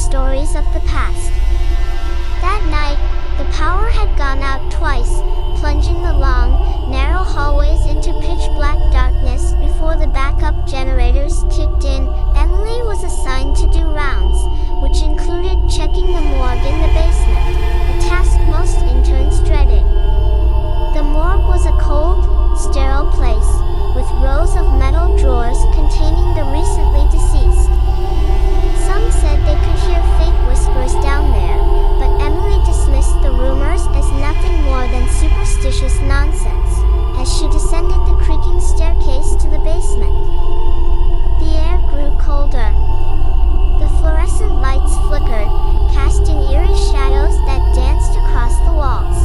stories of the past. That night, the power had gone out twice, plunging the long, narrow hallways into pitch-black darkness before the backup generators kicked in. Emily was assigned to do rounds, which included checking the morgue in the basement, a task most interns dreaded. The morgue was a cold, sterile place, with rows of metal drawers containing the recently deceased. Some said they could hear faint whispers down there, but Emily dismissed the rumors as nothing more than superstitious nonsense, as she descended the creaking staircase to the basement. The air grew colder. The fluorescent lights flickered, casting eerie shadows that danced across the walls.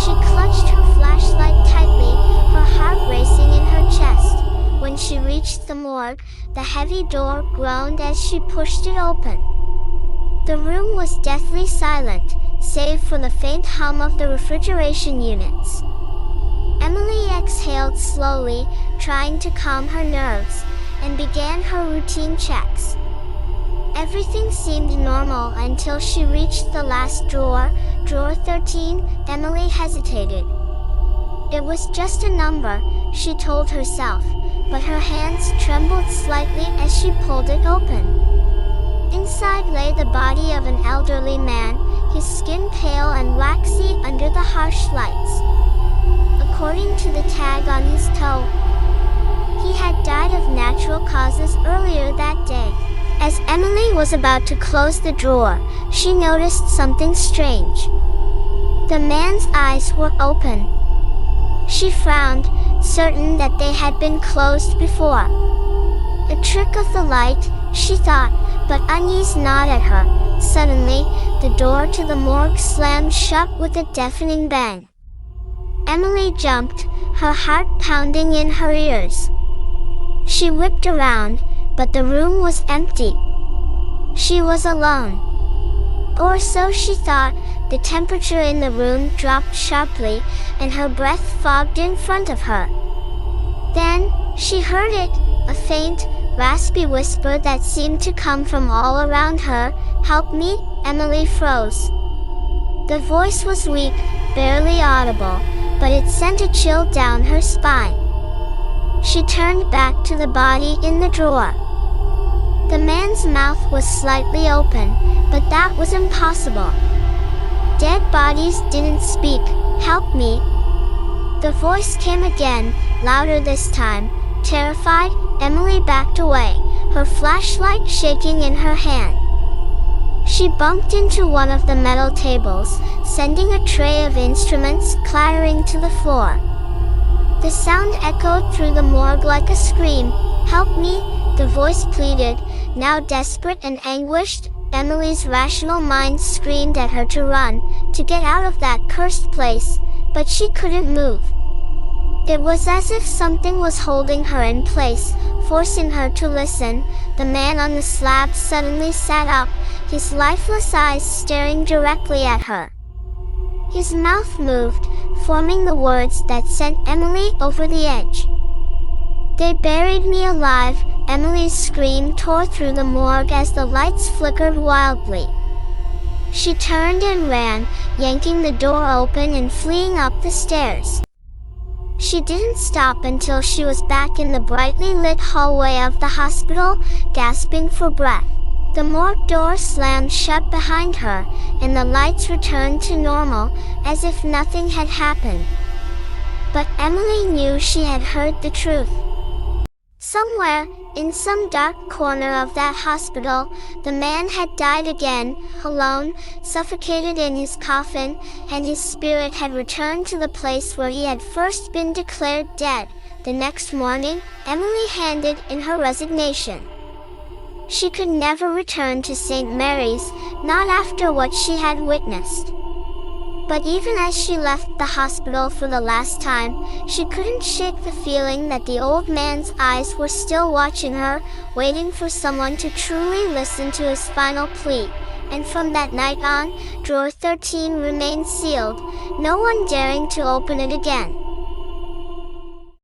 She clutched her flashlight tightly, her heart racing in her chest. When she reached the morgue, the heavy door groaned as she pushed it open. The room was deathly silent, save for the faint hum of the refrigeration units. Emily exhaled slowly, trying to calm her nerves, and began her routine checks. Everything seemed normal until she reached the last drawer, drawer 13. Emily hesitated. It was just a number, she told herself, but her hands trembled slightly as she pulled it open. Inside lay the body of an elderly man, his skin pale and waxy under the harsh lights. According to the tag on his toe, he had died of natural causes earlier that day. As Emily was about to close the drawer, she noticed something strange. The man's eyes were open. She frowned, certain that they had been closed before. A trick of the light, she thought, but unease gnawed at her. Suddenly, the door to the morgue slammed shut with a deafening bang. Emily jumped, her heart pounding in her ears. She whipped around, but the room was empty. She was alone. Or so she thought. The temperature in the room dropped sharply, and her breath fogged in front of her. Then, she heard it, a faint, raspy whisper that seemed to come from all around her. "Help me," Emily froze. The voice was weak, barely audible, but it sent a chill down her spine. She turned back to the body in the drawer. The man's mouth was slightly open, but that was impossible. Dead bodies didn't speak. "Help me." The voice came again, louder this time. Terrified, Emily backed away, her flashlight shaking in her hand. She bumped into one of the metal tables, sending a tray of instruments clattering to the floor. The sound echoed through the morgue like a scream. "Help me," the voice pleaded, now desperate and anguished. Emily's rational mind screamed at her to run, to get out of that cursed place, but she couldn't move. It was as if something was holding her in place, forcing her to listen. The man on the slab suddenly sat up, his lifeless eyes staring directly at her. His mouth moved, forming the words that sent Emily over the edge. "They buried me alive." Emily's scream tore through the morgue as the lights flickered wildly. She turned and ran, yanking the door open and fleeing up the stairs. She didn't stop until she was back in the brightly lit hallway of the hospital, gasping for breath. The morgue door slammed shut behind her, and the lights returned to normal, as if nothing had happened. But Emily knew she had heard the truth. Somewhere, in some dark corner of that hospital, the man had died again, alone, suffocated in his coffin, and his spirit had returned to the place where he had first been declared dead. The next morning, Emily handed in her resignation. She could never return to St. Mary's, not after what she had witnessed. But even as she left the hospital for the last time, she couldn't shake the feeling that the old man's eyes were still watching her, waiting for someone to truly listen to his final plea. And from that night on, drawer 13 remained sealed, no one daring to open it again.